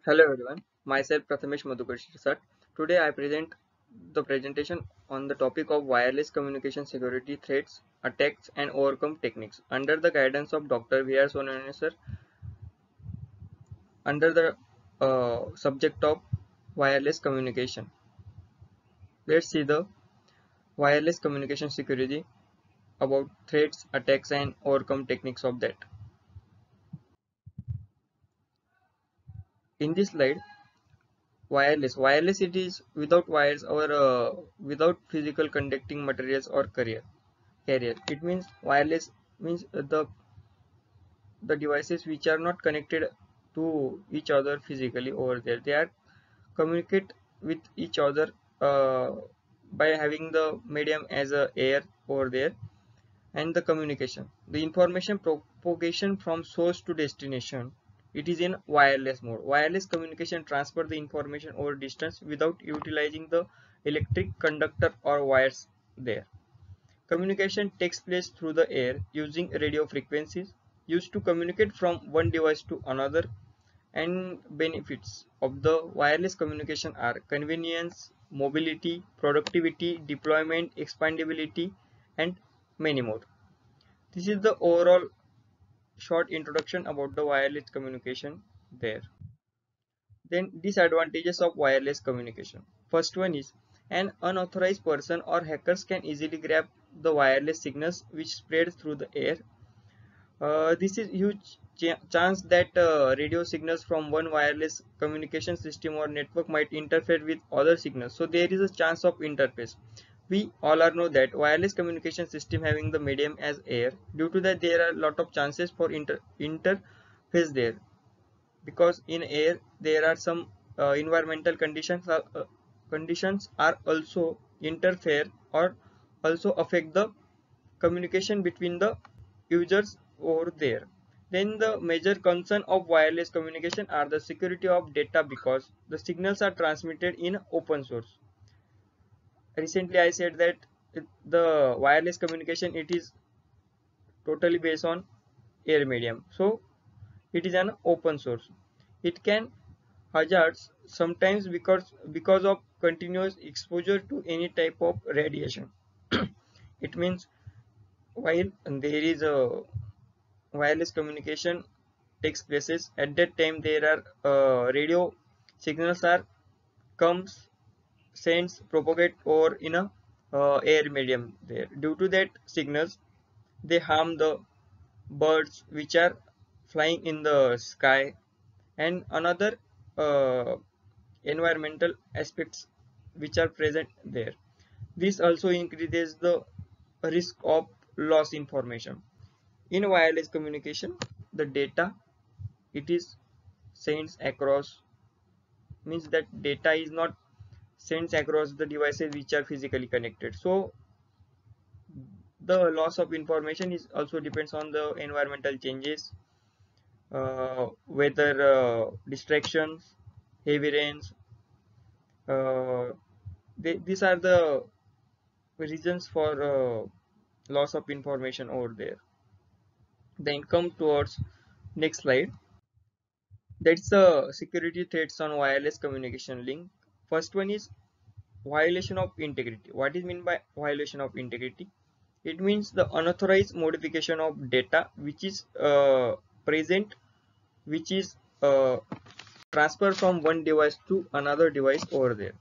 Hello everyone, myself Prathamesh Madhukar Shirsat. Today I present the presentation on the topic of wireless communication security threats, attacks and overcome techniques under the guidance of Dr. V.R. Sonane sir under the subject of wireless communication. Let's see the wireless communication security about threats, attacks and overcome techniques of that. In this slide, wireless it is without wires or without physical conducting materials or carrier. It means wireless means the devices which are not connected to each other physically over there. They are communicate with each other uh, by having the medium as a air over there, and the communication, the information propagation from source to destination, it is in wireless mode. Wireless communication transfer the information over distance without utilizing the electric conductor or wires there. Communication takes place through the air using radio frequencies used to communicate from one device to another, and benefits of the wireless communication are convenience, mobility, productivity, deployment, expandability, and many more. This is the overall short introduction about the wireless communication there. Then disadvantages of wireless communication. First one is an unauthorized person or hackers can easily grab the wireless signals which spread through the air. This is huge chance that radio signals from one wireless communication system or network might interfere with other signals. So there is a chance of interface. We all are know that wireless communication system having the medium as air. Due to that, there are a lot of chances for interface there, because in air there are some environmental conditions are also interfere or also affect the communication between the users over there. Then the major concern of wireless communication are the security of data, because the signals are transmitted in open source. Recently I said that the wireless communication it is totally based on air medium, so it is an open source. It can hazards sometimes because of continuous exposure to any type of radiation. It means while there is a wireless communication takes places, at that time there are radio signals are comes, sends, propagate or in a air medium there. Due to that signals, they harm the birds which are flying in the sky, and another uh, environmental aspects which are present there. This also increases the risk of loss information. In wireless communication, the data it is sends across, means that data is not sends across the devices which are physically connected. So the loss of information is also depends on the environmental changes, weather distractions, heavy rains. These are the reasons for loss of information over there. Then come towards next slide. That's the security threats on wireless communication link. First one is violation of integrity. What is meant by violation of integrity? It means the unauthorized modification of data which is present, which is transferred from one device to another device over there.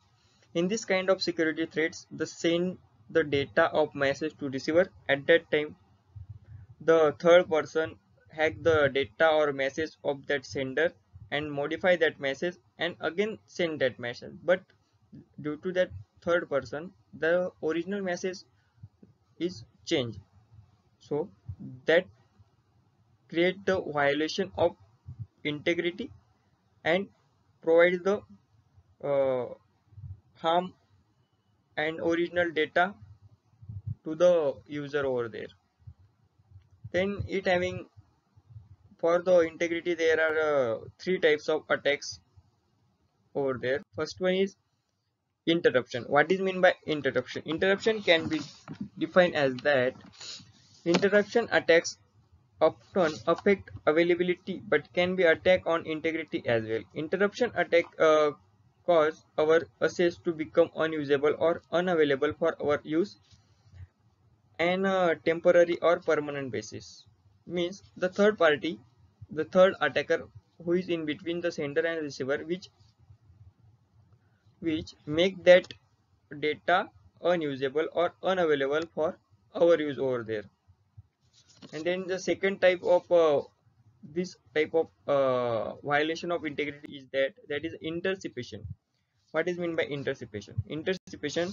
In this kind of security threats, the send the data of message to receiver. At that time, the third person hack the data or message of that sender and modify that message and again send that message. But due to that third person, the original message is changed. So that create the violation of integrity and provide the uh, harm and original data to the user over there. Then it having, for the integrity there are three types of attacks over there. First one is interruption. What is mean by interruption? Interruption can be defined as that interruption attacks often affect availability but can be attack on integrity as well. Interruption attack cause our access to become unusable or unavailable for our use and temporary or permanent basis. Means the third party, the third attacker who is in between the sender and receiver, which make that data unusable or unavailable for our use over there. And then the second type of this type of violation of integrity is that is interception. What is meant by interception? Interception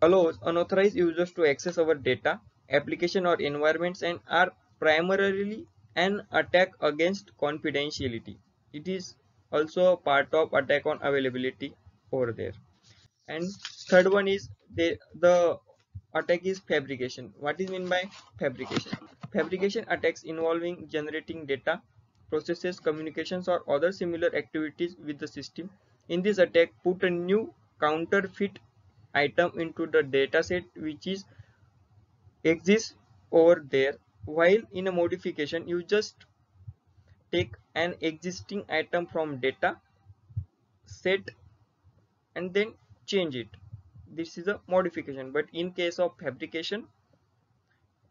allows unauthorized users to access our data, application or environments and are primarily an attack against confidentiality. It is also a part of attack on availability over there. And third one is the attack is fabrication. What is meant by fabrication? Fabrication attacks involving generating data, processes, communications or other similar activities with the system. In this attack, put a new counterfeit item into the dataset which is exists over there, while in a modification you just take an existing item from data set and then change it. This is a modification, but in case of fabrication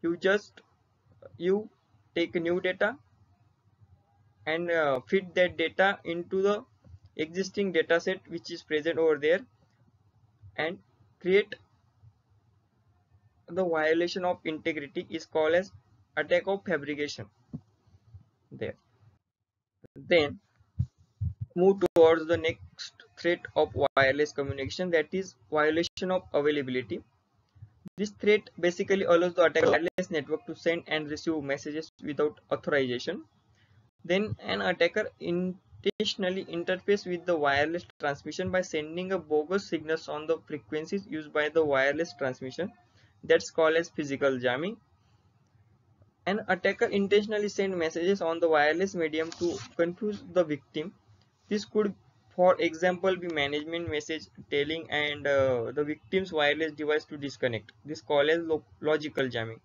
you take new data and fit that data into the existing data set which is present over there and create the violation of integrity is called as attack of fabrication there. Then move towards the next threat of wireless communication, that is violation of availability. This threat basically allows the attacker wireless network to send and receive messages without authorization. Then an attacker intentionally interferes with the wireless transmission by sending a bogus signals on the frequencies used by the wireless transmission. That's called as physical jamming. An attacker intentionally sends messages on the wireless medium to confuse the victim. This could, for example, be management message telling and the victim's wireless device to disconnect. This called as logical jamming.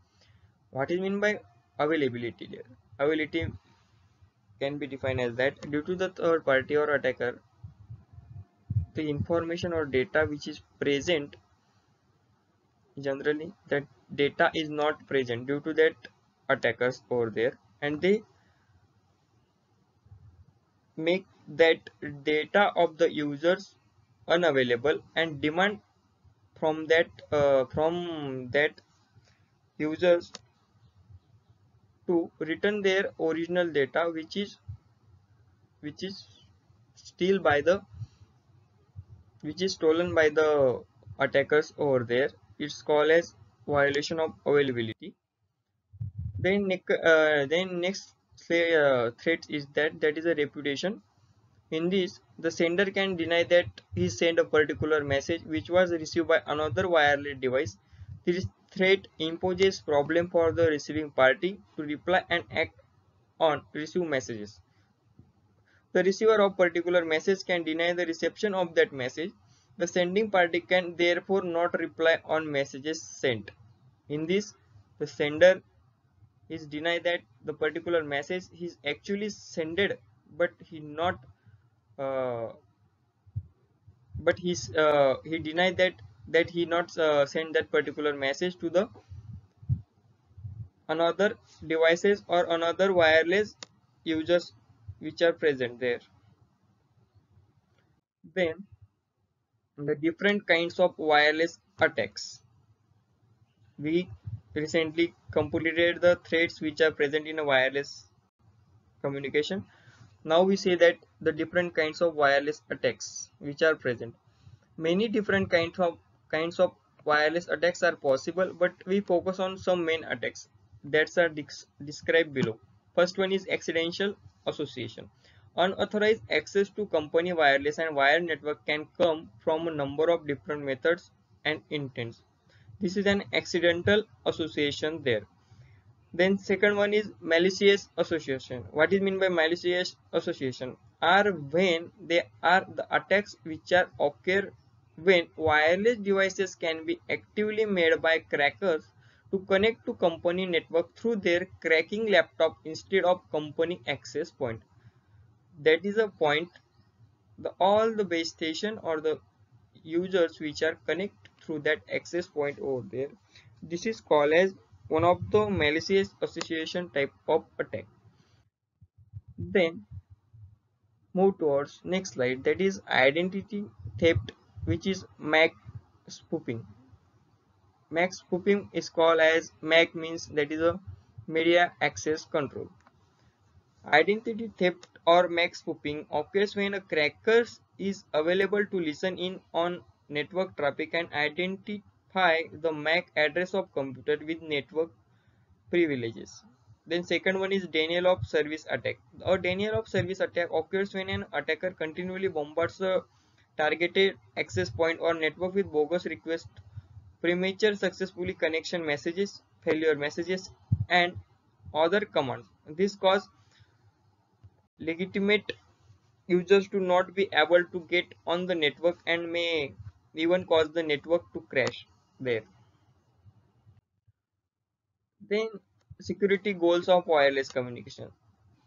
What is meant by availability there? Availability can be defined as that due to the third party or attacker, the information or data which is present, generally that data is not present due to that attackers over there, and they make that data of the users unavailable and demand from that users to return their original data which is still by the which is stolen by the attackers over there. It's called as violation of availability. Then next threat is that is a reputation. In this, the sender can deny that he sent a particular message which was received by another wireless device. This threat imposes problem for the receiving party to reply and act on received messages. The receiver of particular message can deny the reception of that message. The sending party can therefore not reply on messages sent. In this, the sender is denied that the particular message is actually sended, but uh, he denied that he not sent that particular message to the another devices or another wireless users which are present there. Then the different kinds of wireless attacks. We recently completed the threats which are present in a wireless communication. Now we say that the different kinds of wireless attacks which are present. Many different kinds of wireless attacks are possible, but we focus on some main attacks that are described below. First one is accidental association. Unauthorized access to company wireless and wire network can come from a number of different methods and intents. This is an accidental association there. Then second one is malicious association. What is meant by malicious association? Are when they are the attacks which are occur when wireless devices can be actively made by crackers to connect to company network through their cracking laptop instead of company access point. That is a point. All the base station or the users which are connect through that access point over there. This is called as one of the malicious association type of attack. Then move towards next slide, that is identity theft, which is MAC spoofing. MAC spoofing is called as MAC means that is a media access control. Identity theft or MAC spoofing occurs when a cracker is available to listen in on network traffic and identify the MAC address of computer with network privileges. Then second one is denial of service attack. A denial of service attack occurs when an attacker continually bombards a targeted access point or network with bogus requests, premature successfully connection messages, failure messages, and other commands. This cause legitimate users to not be able to get on the network and may even cause the network to crash there. Then security goals of wireless communication.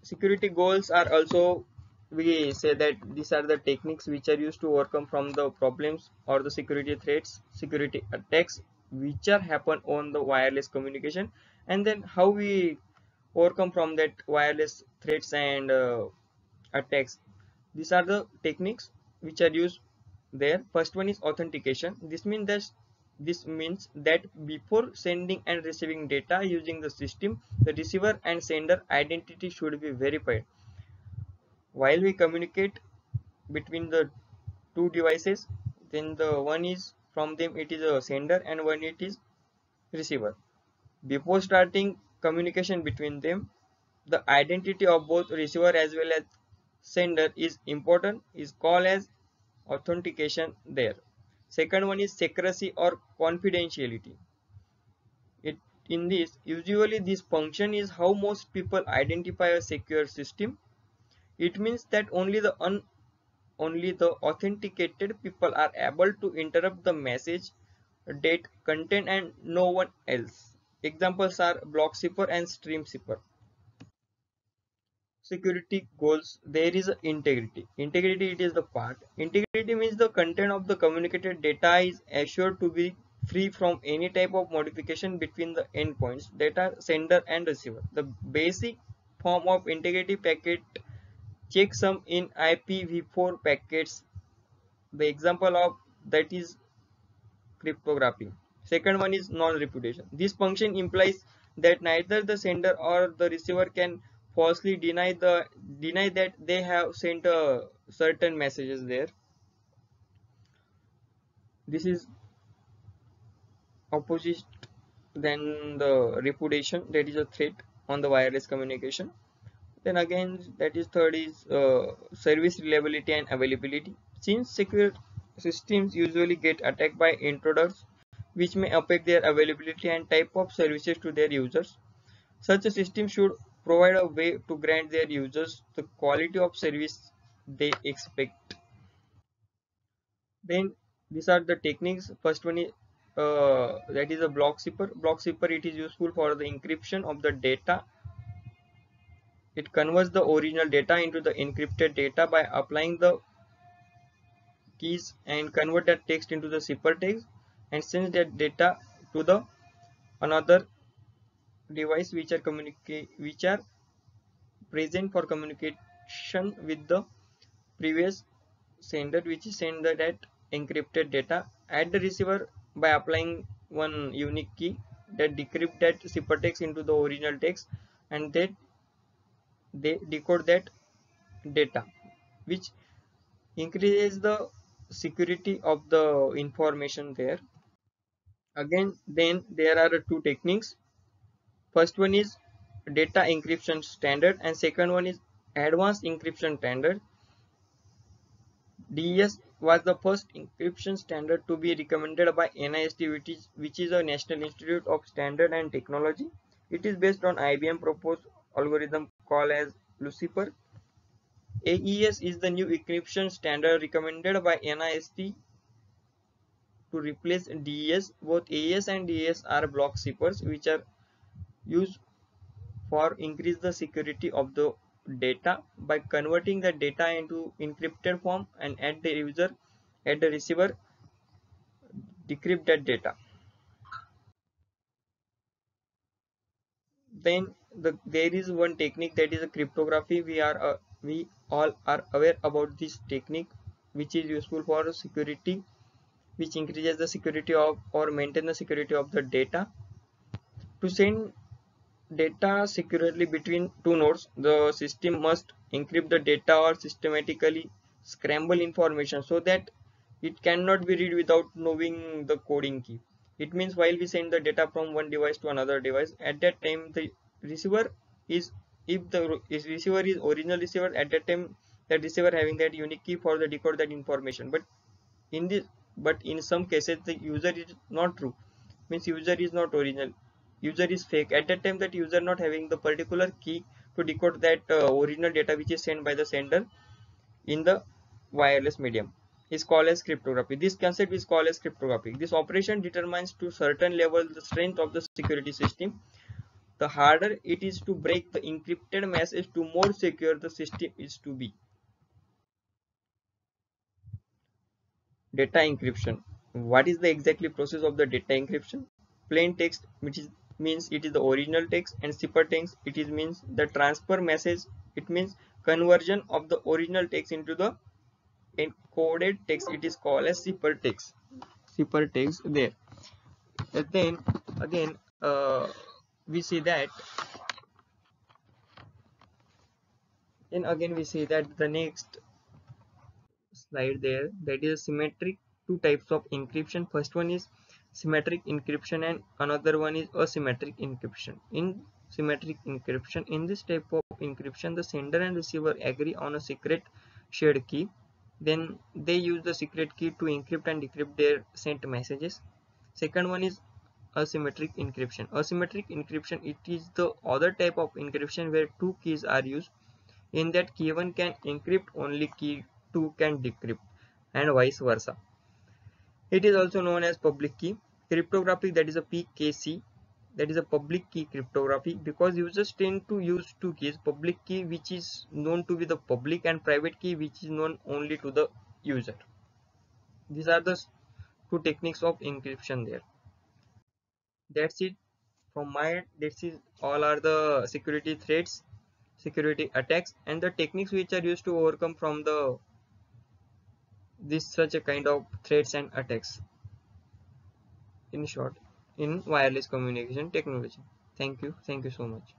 Security goals are also, we say that these are the techniques which are used to overcome from the problems or the security threats, security attacks which are happen on the wireless communication, and then how we overcome from that wireless threats and attacks. These are the techniques which are used there. First one is authentication. This means that before sending and receiving data using the system, the receiver and sender identity should be verified. While we communicate between the two devices, then the one is from them it is a sender and one it is receiver. Before starting communication between them, the identity of both receiver as well as sender is important, is called as authentication there. Second one is secrecy or confidentiality. It in this usually this function is how most people identify a secure system. It means that only the authenticated people are able to interrupt the message, date, content, and no one else. Examples are block zipper and stream zipper. Security goals, there is integrity. It is the part. Integrity means the content of the communicated data is assured to be free from any type of modification between the endpoints, data sender and receiver. The basic form of integrity packet checksum in IPv4 packets. The example of that is cryptography. Second one is non-repudiation. This function implies that neither the sender or the receiver can falsely deny that they have sent certain messages there. This is opposite than the repudiation, that is a threat on the wireless communication. Then again, that is third is service reliability and availability. Since secure systems usually get attacked by intruders, which may affect their availability and type of services to their users, such a system should provide a way to grant their users the quality of service they expect. Then these are the techniques. First one is that is a block zipper. Block zipper, it is useful for the encryption of the data. It converts the original data into the encrypted data by applying the keys and convert that text into the zipper text and sends that data to the another device which are present for communication with the previous sender, which is send that encrypted data at the receiver by applying one unique key that decrypt that zipper text into the original text, and that they decode that data, which increases the security of the information there. Again, then there are two techniques. First one is data encryption standard and second one is advanced encryption standard. DES was the first encryption standard to be recommended by NIST, which is a National Institute of Standard and Technology. It is based on IBM proposed algorithm called as Lucifer. AES is the new encryption standard recommended by NIST to replace DES. Both AES and DES are block zippers which are used for increase the security of the data by converting the data into encrypted form and at the receiver decrypt that data. Then there is one technique, that is a cryptography. We all are aware about this technique, which is useful for security, which increases the security of or maintain the security of the data. To send data securely between two nodes, the system must encrypt the data or systematically scramble information so that it cannot be read without knowing the coding key. It means while we send the data from one device to another device, at that time the receiver is, if the receiver is original receiver, at that time that receiver having that unique key for the decode that information. In this but in some cases the user is not true, means user is not original, user is fake. At that time that user not having the particular key to decode that original data which is sent by the sender in the wireless medium is called as cryptography. This concept is called as cryptography. This operation determines to certain level the strength of the security system. The harder it is to break the encrypted message, to more secure the system is to be. Data encryption. What is the exactly process of the data encryption? Plain text, which is means it is the original text, and cipher text, it is means the transfer message. It means conversion of the original text into the encoded text. It is called as cipher text. Cipher text there. And then again, we see that. Then again we see that the next slide there, that is symmetric, two types of encryption. First one is symmetric encryption and another one is asymmetric encryption. In symmetric encryption, in this type of encryption, the sender and receiver agree on a secret shared key, then they use the secret key to encrypt and decrypt their sent messages. Second one is asymmetric encryption. Asymmetric encryption, it is the other type of encryption where two keys are used. In that, key 1 can encrypt, only key 2 can decrypt, and vice versa. It is also known as public key cryptography, that is a PKC, that is a public key cryptography, because users tend to use two keys, public key which is known to be the public and private key which is known only to the user. These are the two techniques of encryption there. That's it from my end. This is all are the security threats, security attacks, and the techniques which are used to overcome from the this such a kind of threats and attacks, in short, in wireless communication technology. Thank you so much.